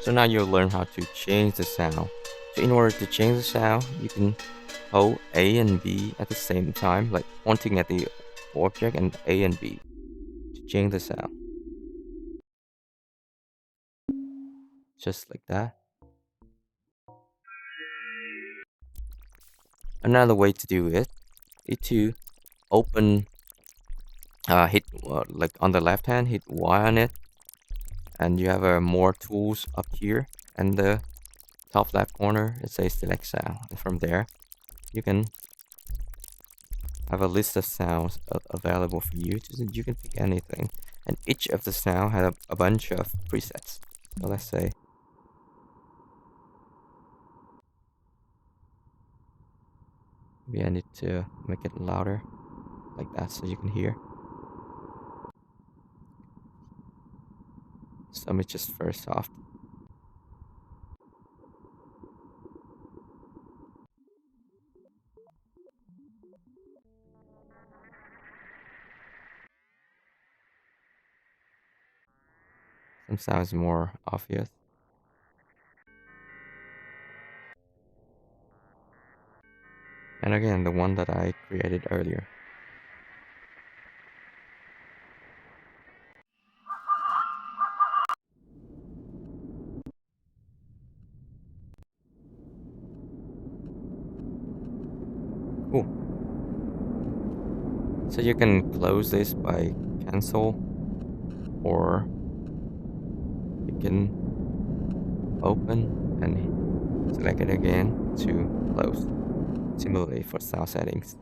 So now you'll learn how to change the sound. So in order to change the sound, you can hold A and B at the same time, like pointing at the object and A and B to change the sound. Just like that. Another way to do it is to open, hit like on the left hand, hit Y on it, and you have more tools up here, and the top left corner it says select sound, and from there you can have a list of sounds available for you. You can pick anything, and each of the sound has a bunch of presets. So let's say maybe I need to make it louder like that so you can hear. So let me just first soft. Some sounds more obvious. And again, the one that I created earlier. Cool. So you can close this by cancel, or you can open and select it again to close. Similarly for sound settings.